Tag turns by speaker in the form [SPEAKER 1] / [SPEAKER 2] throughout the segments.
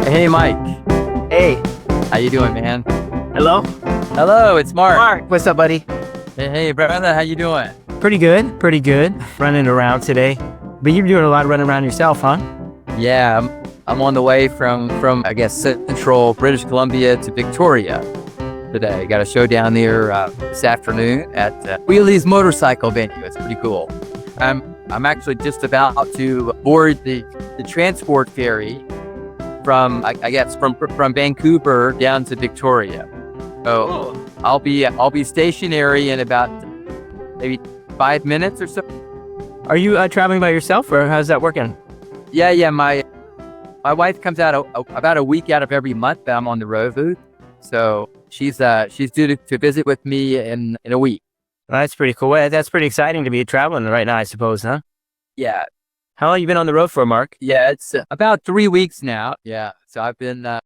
[SPEAKER 1] Hey, Mike.
[SPEAKER 2] Hey,
[SPEAKER 1] How you doing, man?
[SPEAKER 2] hello?
[SPEAKER 1] Hello, it's Mark.
[SPEAKER 2] Mark, what's up, buddy?
[SPEAKER 1] Hey, brother. How you doing?
[SPEAKER 2] Pretty good. Running around today. But you're doing a lot of running around yourself, huh?
[SPEAKER 1] Yeah, I'm on the way from I guess central British Columbia to Victoria today. Got a show down there this afternoon at Wheelie's motorcycle venue. It's pretty cool. I'm actually just about to board the transport ferry from I guess from Vancouver down to Victoria. So I'll be stationary in about maybe 5 minutes or so.
[SPEAKER 2] Are you traveling by yourself, or how's that working?
[SPEAKER 1] Yeah. My wife comes out about a week out of every month that I'm on the road. So she's due to visit with me in a week.
[SPEAKER 2] Well, that's pretty cool. Well, that's pretty exciting to be traveling right now, I suppose, huh?
[SPEAKER 1] Yeah.
[SPEAKER 2] How long you been on the road for, Mark?
[SPEAKER 1] Yeah, it's about 3 weeks now. Yeah. So I've been I'm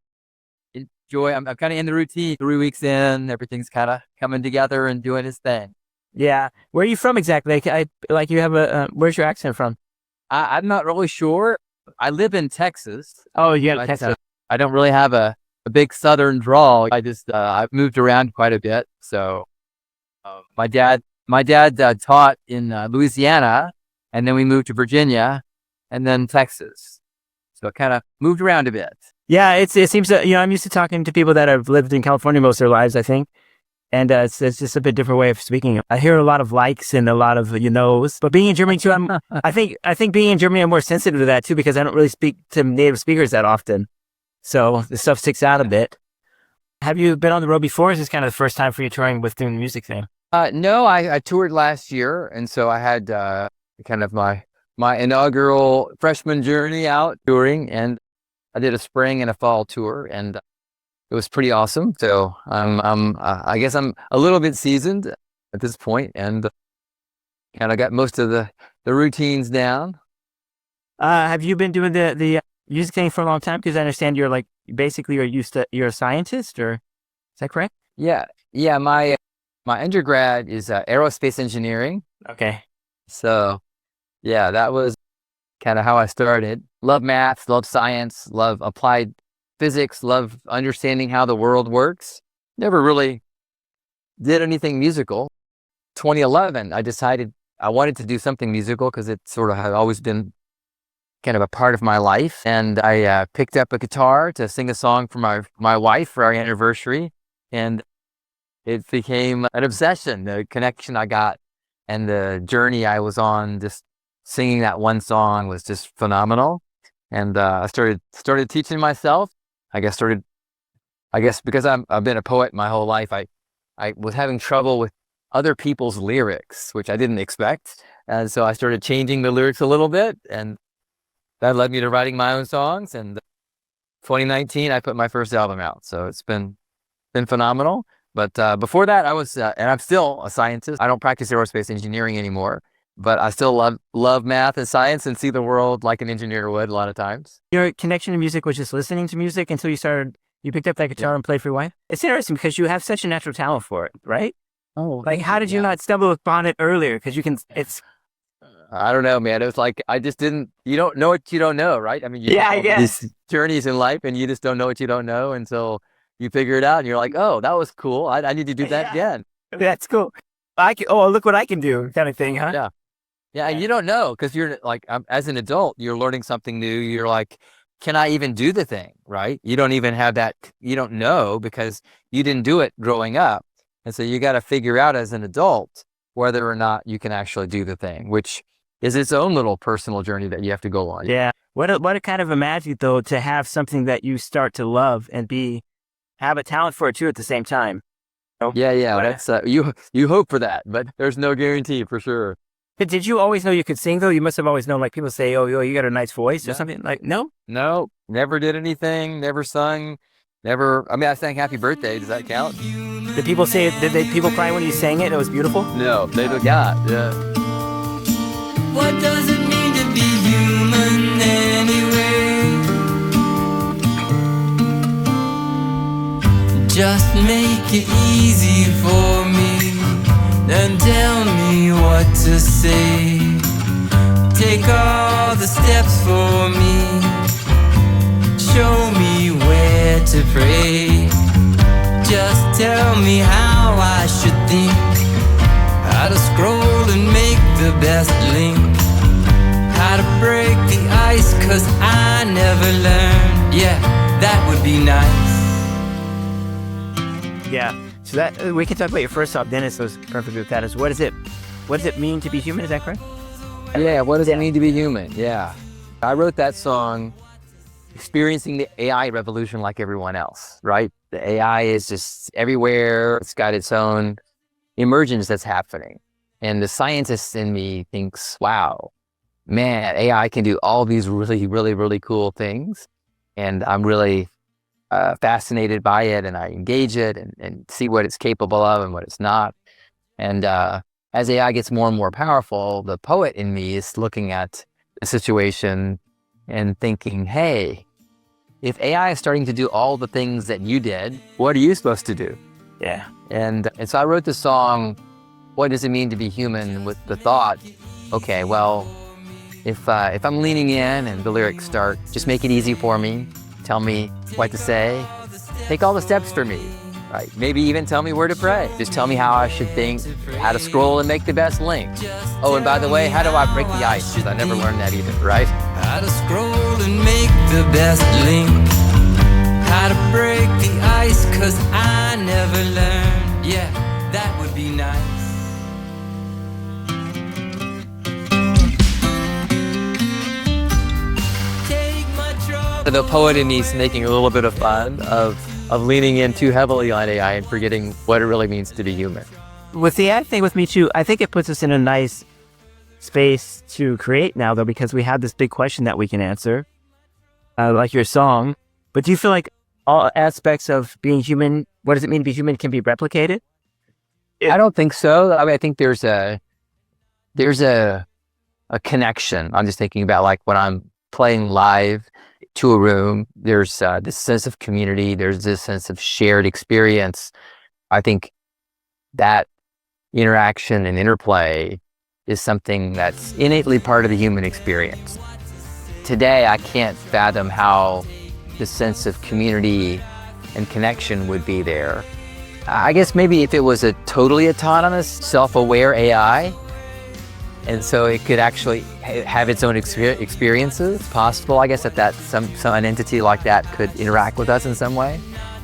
[SPEAKER 1] kind of in the routine. 3 weeks in, everything's kind of coming together and doing its thing.
[SPEAKER 2] Yeah. Where are you from exactly? Like you have where's your accent from?
[SPEAKER 1] I'm not really sure. I live in Texas.
[SPEAKER 2] Oh, yeah,
[SPEAKER 1] But,
[SPEAKER 2] Texas.
[SPEAKER 1] I don't really have a big Southern drawl. I've moved around quite a bit. So my dad taught in Louisiana, and then we moved to Virginia, and then Texas. So I kind of moved around a bit.
[SPEAKER 2] Yeah, it seems that, I'm used to talking to people that have lived in California most of their lives, I think. And it's just a bit different way of speaking. I hear a lot of likes and a lot of knows. But being in Germany too, I think being in Germany, I'm more sensitive to that too, because I don't really speak to native speakers that often. So the stuff sticks out a bit. Have you been on the road before? Is this kind of the first time for you touring with doing the music thing?
[SPEAKER 1] No, I toured last year, and so I had kind of my inaugural freshman journey out touring, and I did a spring and a fall tour, and it was pretty awesome. So I guess I'm a little bit seasoned at this point, and kind of got most of the routines down.
[SPEAKER 2] Have you been doing the music thing for a long time? Because I understand you're a scientist, or is that correct?
[SPEAKER 1] Yeah. My undergrad is aerospace engineering.
[SPEAKER 2] Okay.
[SPEAKER 1] So yeah, that was kind of how I started. Love math, love science, love applied physics, love understanding how the world works. Never really did anything musical. 2011, I decided I wanted to do something musical because it sort of had always been kind of a part of my life. And I picked up a guitar to sing a song for my wife for our anniversary. And it became an obsession. The connection I got and the journey I was on, just singing that one song, was just phenomenal. And I started teaching myself. I guess because I've been a poet my whole life, I was having trouble with other people's lyrics, which I didn't expect. And so I started changing the lyrics a little bit, and that led me to writing my own songs. And 2019, I put my first album out. So it's been phenomenal. But before that, I was, and I'm still a scientist. I don't practice aerospace engineering anymore, but I still love math and science and see the world like an engineer would a lot of times.
[SPEAKER 2] Your connection to music was just listening to music until you picked up that guitar and played for your wife? It's interesting because you have such a natural talent for it, right?
[SPEAKER 1] Oh,
[SPEAKER 2] like how did you not stumble upon it earlier? Because
[SPEAKER 1] I don't know, man. It was like, I just didn't, you don't know what you don't know, right? I mean,
[SPEAKER 2] I guess.
[SPEAKER 1] These journeys in life, and you just don't know what you don't know until you figure it out, and you're like, oh, that was cool. I need to do that again.
[SPEAKER 2] That's cool. Look what I can do, kind of thing, huh?
[SPEAKER 1] Yeah. And you don't know, because you're like, as an adult, you're learning something new. You're like, can I even do the thing, right? You don't even have that, you don't know, because you didn't do it growing up. And so you got to figure out as an adult whether or not you can actually do the thing, which is its own little personal journey that you have to go on.
[SPEAKER 2] Yeah. What a kind of a magic, though, to have something that you start to love and have a talent for it too at the same time.
[SPEAKER 1] Yeah. That's you hope for that, but there's no guarantee for sure.
[SPEAKER 2] But did you always know you could sing, though? You must have always known, like people say, oh, you got a nice voice or something. Like, no?
[SPEAKER 1] No, never did anything, never sung, never. I mean, I sang Happy Birthday. Does that count?
[SPEAKER 2] Did people say, people cry when you sang it? It was beautiful?
[SPEAKER 1] No, they don't. Yeah.
[SPEAKER 3] What does it mean to be human anyway? Just make it easy for me and tell me what to say. Take all the steps for me. Show me where to pray. Just tell me how I should think. How to scroll and make the best link. How to break the ice, 'cause I never learned. Yeah, that would be nice.
[SPEAKER 2] Yeah. So that we can talk about your first song. Dennis was perfect with that. Is what does it mean to be human? Is that correct?
[SPEAKER 1] Yeah, what does it mean to be human? Yeah. I wrote that song experiencing the AI revolution like everyone else, right? The AI is just everywhere. It's got its own emergence that's happening. And the scientist in me thinks, wow, man, AI can do all these really, really, really cool things. And I'm really fascinated by it, and I engage it and see what it's capable of and what it's not. And as AI gets more and more powerful, the poet in me is looking at the situation and thinking, hey, if AI is starting to do all the things that you did, what are you supposed to do?
[SPEAKER 2] Yeah.
[SPEAKER 1] And so I wrote the song, What Does It Mean to Be Human? With the thought, okay, well, if I'm leaning in and the lyrics start, just make it easy for me, tell me what to say, take all the steps for me, right? Maybe even tell me where to pray. Just tell me how I should think, how to scroll and make the best link. Oh, and by the way, how do I break the ice? Because I never learned that either, right?
[SPEAKER 3] How to scroll and make the best link. How to break the ice, 'cause I never learned. Yeah, that would be nice.
[SPEAKER 1] The poet in me is making a little bit of fun of leaning in too heavily on AI and forgetting what it really means to be human.
[SPEAKER 2] With the ad thing with me too, I think it puts us in a nice space to create now, though, because we have this big question that we can answer, like your song. But do you feel like all aspects of being human, what does it mean to be human, can be replicated?
[SPEAKER 1] I don't think so. I mean, I think there's a connection. I'm just thinking about like when I'm playing live to a room, there's this sense of community. There's this sense of shared experience. I think that interaction and interplay is something that's innately part of the human experience. Today, I can't fathom how the sense of community and connection would be there. I guess maybe if it was a totally autonomous, self-aware AI, and so it could actually have its own experiences, possible, I guess, that an entity like that could interact with us in some way.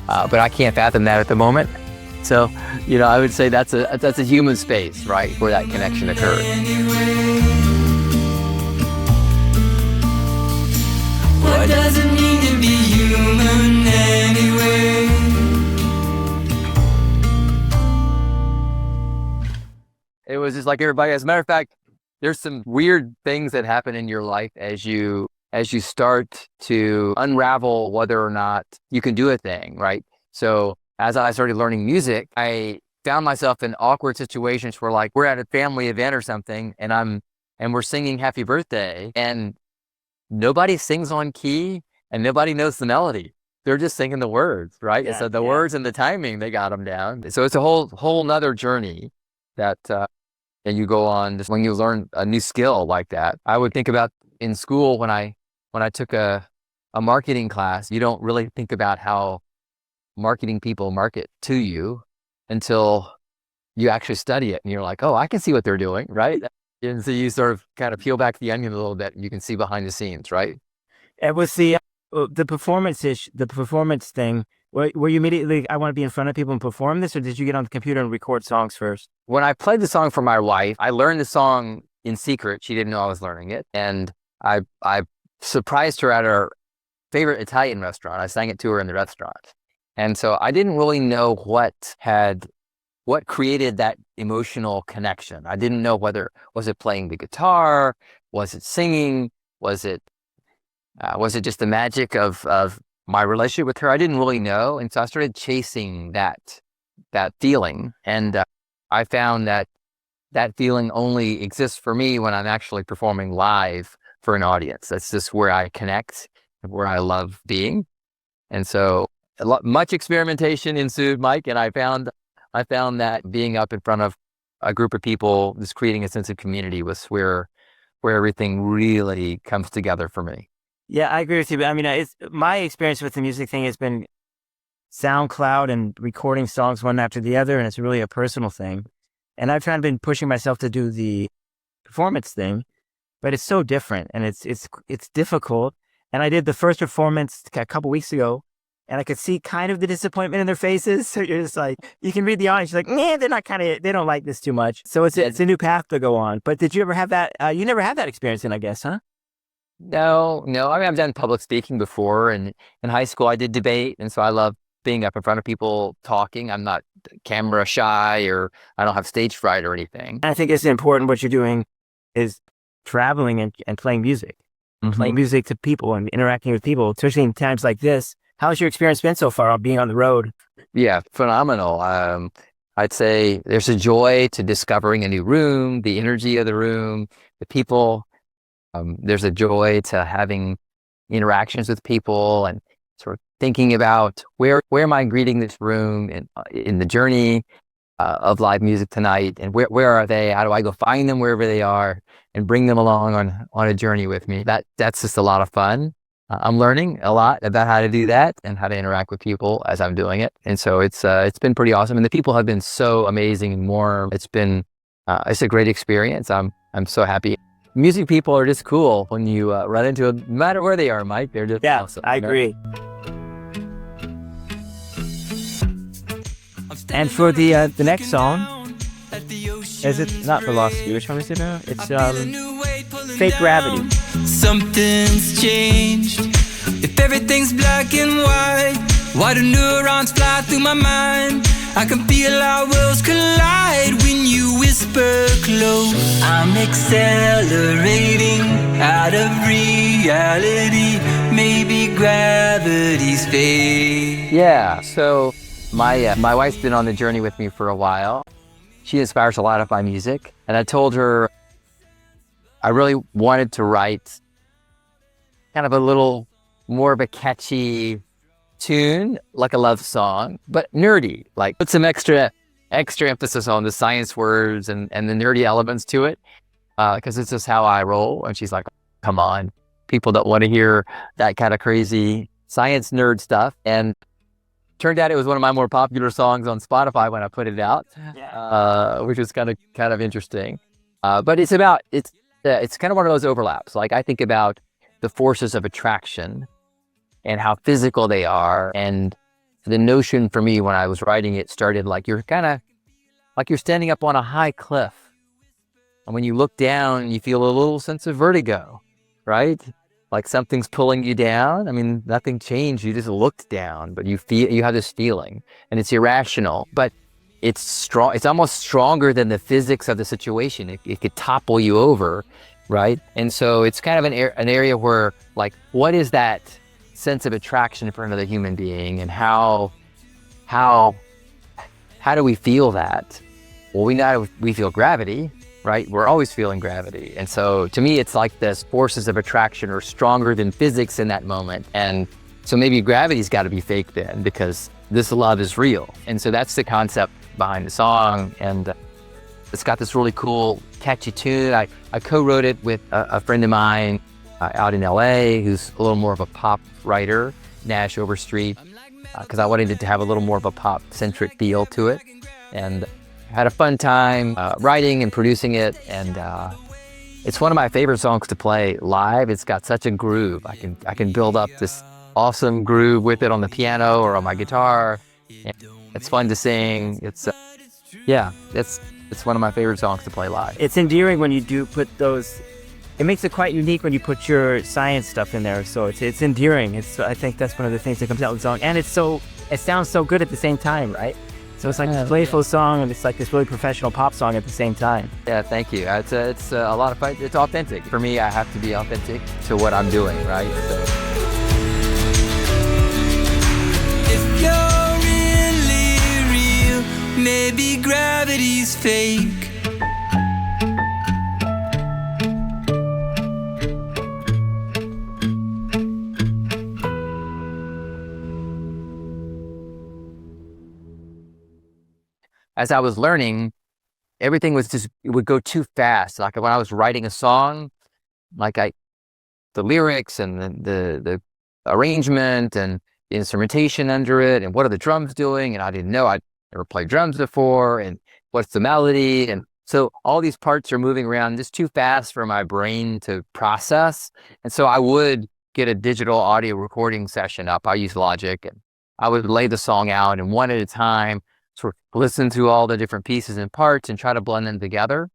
[SPEAKER 1] But I can't fathom that at the moment. So, I would say that's a human space, right, where that connection occurs.
[SPEAKER 3] What does it mean to be human anyway?
[SPEAKER 1] It was just like everybody. As a matter of fact, there's some weird things that happen in your life as you start to unravel whether or not you can do a thing, right? So as I started learning music, I found myself in awkward situations where like we're at a family event or something and we're singing Happy Birthday and nobody sings on key and nobody knows the melody. They're just singing the words, right?
[SPEAKER 2] Yeah,
[SPEAKER 1] so the words and the timing, they got them down. So it's a whole nother journey that, and you go on just when you learn a new skill like that. I would think about in school when I took a marketing class, you don't really think about how marketing people market to you until you actually study it and you're like, oh, I can see what they're doing, right? And so you sort of kind of peel back the onion a little bit and you can see behind the scenes, right?
[SPEAKER 2] And with the performance the performance thing, were you immediately, I want to be in front of people and perform this, or did you get on the computer and record songs first?
[SPEAKER 1] When I played the song for my wife, I learned the song in secret. She didn't know I was learning it. And I surprised her at her favorite Italian restaurant. I sang it to her in the restaurant. And so I didn't really know what created that emotional connection. I didn't know was it playing the guitar? Was it singing? Was it just the magic of my relationship with her? I didn't really know. And so I started chasing that feeling. And I found that feeling only exists for me when I'm actually performing live for an audience. That's just where I connect, where I love being. And so much experimentation ensued, Mike. And I found that being up in front of a group of people, just creating a sense of community was where where everything really comes together for me.
[SPEAKER 2] Yeah, I agree with you. But I mean, it's my experience with the music thing has been SoundCloud and recording songs one after the other, and it's really a personal thing. And I've kind of been pushing myself to do the performance thing, but it's so different and it's difficult. And I did the first performance a couple weeks ago, and I could see kind of the disappointment in their faces. So you're just like, you can read the audience, you're like, man, they don't like this too much. So it's a new path to go on. But did you ever have that? You never had that experience, I guess, huh?
[SPEAKER 1] No. I mean, I've done public speaking before, and in high school I did debate, and so I love being up in front of people talking. I'm not camera shy, or I don't have stage fright or anything.
[SPEAKER 2] I think it's important what you're doing is traveling and playing music, playing music to people and interacting with people, especially in times like this. How's your experience been so far on being on the road?
[SPEAKER 1] Yeah, phenomenal. I'd say there's a joy to discovering a new room, the energy of the room, the people. There's a joy to having interactions with people and sort of thinking about where am I greeting this room in the journey of live music tonight, and where are they? How do I go find them wherever they are and bring them along on a journey with me? That's just a lot of fun. I'm learning a lot about how to do that and how to interact with people as I'm doing it, and so it's been pretty awesome. And the people have been so amazing and warm. It's a great experience. I'm so happy. Music people are just cool when you run into them, no matter where they are, Mike. They're just awesome.
[SPEAKER 2] I agree. And for the next song, is it not for Lost You? Which one is it now? It's Fake Gravity.
[SPEAKER 3] Something's changed. If everything's black and white, why do neurons fly through my mind? I can feel our worlds collide when you whisper close. I'm accelerating out of reality. Maybe gravity's fake.
[SPEAKER 1] Yeah, so my wife's been on the journey with me for a while. She inspires a lot of my music, and I told her I really wanted to write kind of a little more of a catchy tune, like a love song, but nerdy, like put some extra emphasis on the science words and the nerdy elements to it, because it's just how I roll. And she's like, come on, people don't want to hear that kind of crazy science nerd stuff. And turned out it was one of my more popular songs on Spotify when I put it out, which was kind of interesting. But it's kind of one of those overlaps. Like, I think about the forces of attraction and how physical they are. And the notion for me when I was writing it started like you're standing up on a high cliff. And when you look down, you feel a little sense of vertigo, right? Like something's pulling you down. I mean, nothing changed. You just looked down, but you have this feeling, and it's irrational, but it's strong. It's almost stronger than the physics of the situation. It could topple you over, right? And so it's kind of an area where, like, what is that sense of attraction for another human being, and how do we feel that? Well, we feel gravity, right? We're always feeling gravity. And so to me, it's like this forces of attraction are stronger than physics in that moment. And so maybe gravity's got to be fake then, because this love is real. And so that's the concept behind the song. And it's got this really cool, catchy tune. I co-wrote it with a friend of mine out in LA, who's a little more of a pop writer, Nash Overstreet, because I wanted it to have a little more of a pop-centric feel to it. And had a fun time writing and producing it, and it's one of my favorite songs to play live. It's got such a groove. I can build up this awesome groove with it on the piano or on my guitar. And it's fun to sing. It's one of my favorite songs to play live.
[SPEAKER 2] It's endearing when you do put those. It makes it quite unique when you put your science stuff in there. So it's endearing. I think that's one of the things that comes out with the song, and it sounds so good at the same time, right? So it's like this playful song, and it's like this really professional pop song at the same time.
[SPEAKER 1] Yeah, thank you. It's a lot of fun. It's authentic. For me, I have to be authentic to what I'm doing, right? So.
[SPEAKER 3] If you're really real, maybe gravity's fake.
[SPEAKER 1] As I was learning, everything it would go too fast. Like when I was writing a song, the lyrics and the arrangement and the instrumentation under it, and what are the drums doing? And I didn't know, I'd never played drums before, and what's the melody? And so all these parts are moving around just too fast for my brain to process. And so I would get a digital audio recording session up. I use Logic, and I would lay the song out and one at a time, sort of listen to all the different pieces and parts and try to blend them together.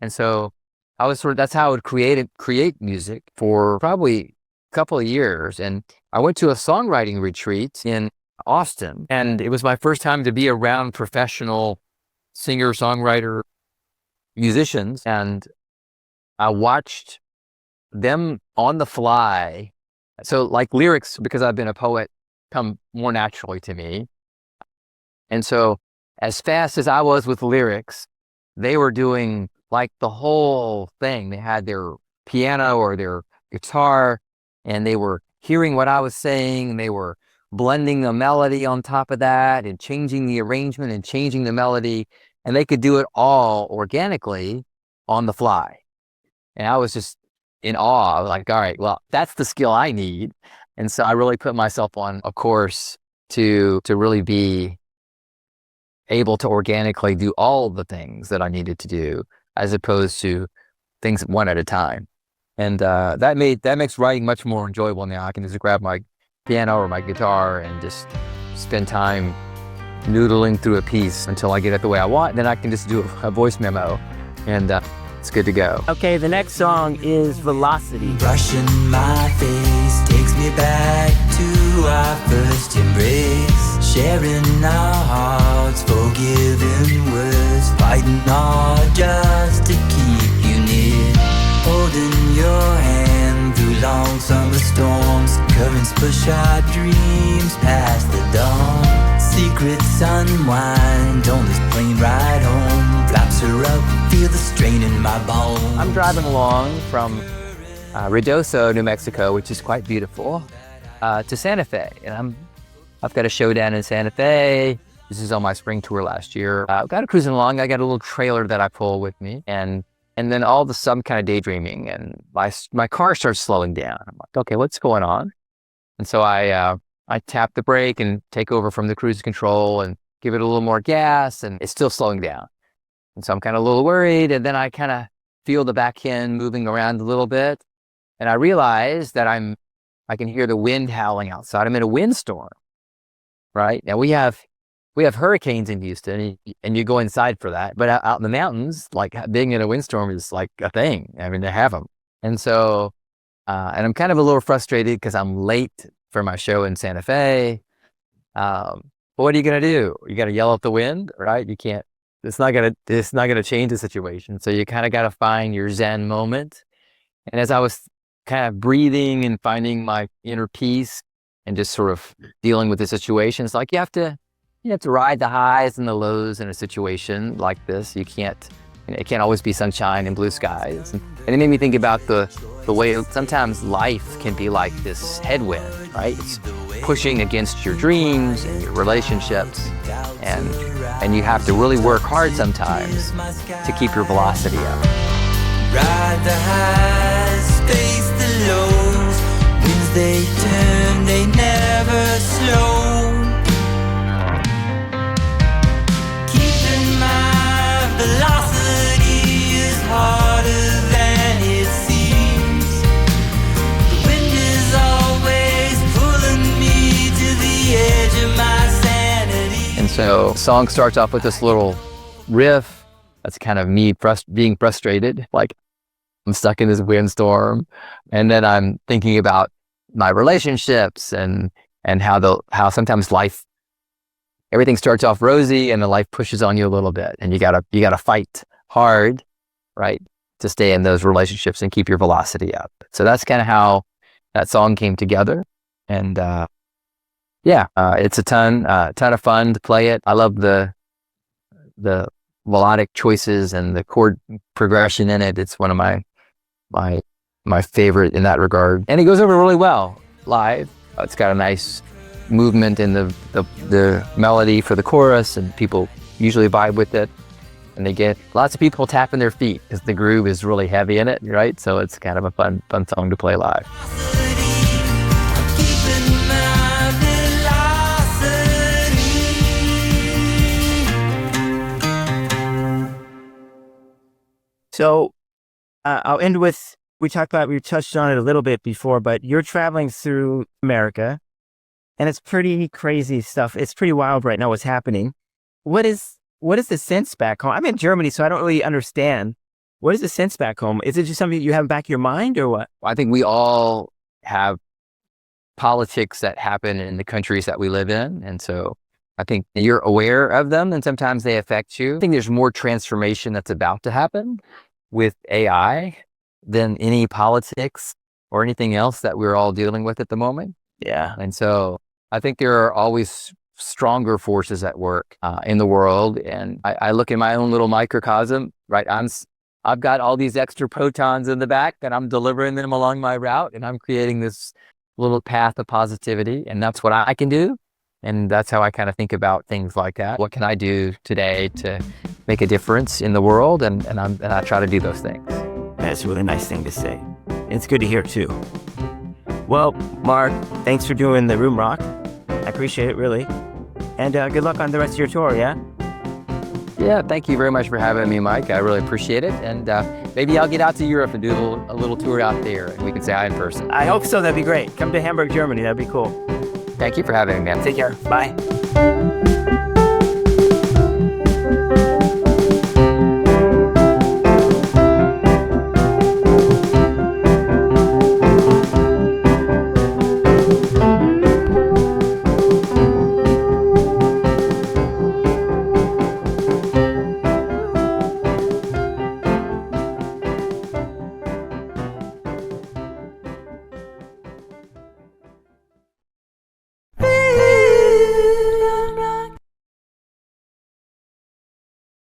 [SPEAKER 1] And so that's how I would create music for probably a couple of years. And I went to a songwriting retreat in Austin, and it was my first time to be around professional singer, songwriter, musicians. And I watched them on the fly. So like lyrics, because I've been a poet, come more naturally to me. And so as fast as I was with lyrics, they were doing like the whole thing. They had their piano or their guitar, and they were hearing what I was saying, and they were blending the melody on top of that and changing the arrangement and changing the melody, and they could do it all organically on the fly. And I was just in awe. I was like, all right, well, that's the skill I need. And so I really put myself on a course to really be able to organically do all the things that I needed to do, as opposed to things one at a time. And that makes writing much more enjoyable now. I can just grab my piano or my guitar and just spend time noodling through a piece until I get it the way I want. Then I can just do a voice memo, and it's good to go.
[SPEAKER 2] Okay, the next song is Velocity.
[SPEAKER 3] Brushing my face takes me back to our first embrace. Sharing our hearts, forgiving words, fighting hard just to keep you near. Holding your hand through long summer storms. Currents push our dreams past the dawn. Secrets unwind on this plane ride home. Flaps her up, feel the strain in my bones.
[SPEAKER 1] I'm driving along from Ruidoso, New Mexico, which is quite beautiful, to Santa Fe. And I've got a show down in Santa Fe. This is on my spring tour last year. I've got cruising along. I got a little trailer that I pull with me. And then all of a sudden, I'm kind of daydreaming, and my car starts slowing down. I'm like, okay, what's going on? And so I tap the brake and take over from the cruise control and give it a little more gas, and it's still slowing down. And so I'm kind of a little worried, and then I kind of feel the back end moving around a little bit, and I realize that I can hear the wind howling outside. I'm in a windstorm, right? Now we have hurricanes in Houston, and you go inside for that. But out in the mountains, like being in a windstorm is like a thing. I mean, they have them. And so, and I'm kind of a little frustrated because I'm late for my show in Santa Fe. But what are you going to do? You got to yell at the wind, right? You can't, it's not going to change the situation. So you kind of got to find your Zen moment. And as I was kind of breathing and finding my inner peace and just sort of dealing with the situation, it's like you have to ride the highs and the lows in a situation like this. It can't always be sunshine and blue skies. And it made me think about the way sometimes life can be like this headwind, right? It's pushing against your dreams and your relationships, and you have to really work hard sometimes to keep your velocity up.
[SPEAKER 3] Ride the highs, face the lows. Winds they turn, they never slow. Velocity is harder than it seems. The wind is always pulling me to the edge of my sanity.
[SPEAKER 1] And so the song starts off with this little riff. That's kind of me being frustrated, like I'm stuck in this windstorm. And then I'm thinking about my relationships and how sometimes everything starts off rosy and the life pushes on you a little bit, and you gotta fight hard, right, to stay in those relationships and keep your velocity up. So that's kind of how that song came together. And it's a ton of fun to play it. I love the melodic choices and the chord progression in it. It's one of my favorite in that regard, and it goes over really well live. It's got a nice movement in the melody for the chorus, and people usually vibe with it. and they get lots of people tapping their feet because the groove is really heavy in it, right? So it's kind of a fun song to play live.
[SPEAKER 2] So I'll end with, we touched on it a little bit before, but you're traveling through America and it's pretty crazy stuff. It's pretty wild right now what's happening. What is the sense back home? I'm in Germany, so I don't really understand. What is the sense back home? Is it just something you have in the back of your mind or what?
[SPEAKER 1] I think we all have politics that happen in the countries that we live in. And so I think you're aware of them and sometimes they affect you. I think there's more transformation that's about to happen with AI than any politics or anything else that we're all dealing with at the moment.
[SPEAKER 2] Yeah.
[SPEAKER 1] And so I think there are always stronger forces at work in the world. And I look in my own little microcosm, right? I've got all these extra protons in the back and I'm delivering them along my route and I'm creating this little path of positivity. And that's what I can do. And that's how I kind of think about things like that. What can I do today to make a difference in the world? And I try to do those things.
[SPEAKER 2] That's a really nice thing to say. It's good to hear too. Well, Mark, thanks for doing the Room Rock. I appreciate it, really. And good luck on the rest of your tour, yeah?
[SPEAKER 1] Yeah, thank you very much for having me, Mike. I really appreciate it. And maybe I'll get out to Europe and do a little tour out there and we can say hi in person.
[SPEAKER 2] I hope so. That'd be great. Come to Hamburg, Germany. That'd be cool.
[SPEAKER 1] Thank you for having me, man.
[SPEAKER 2] Take care. Bye.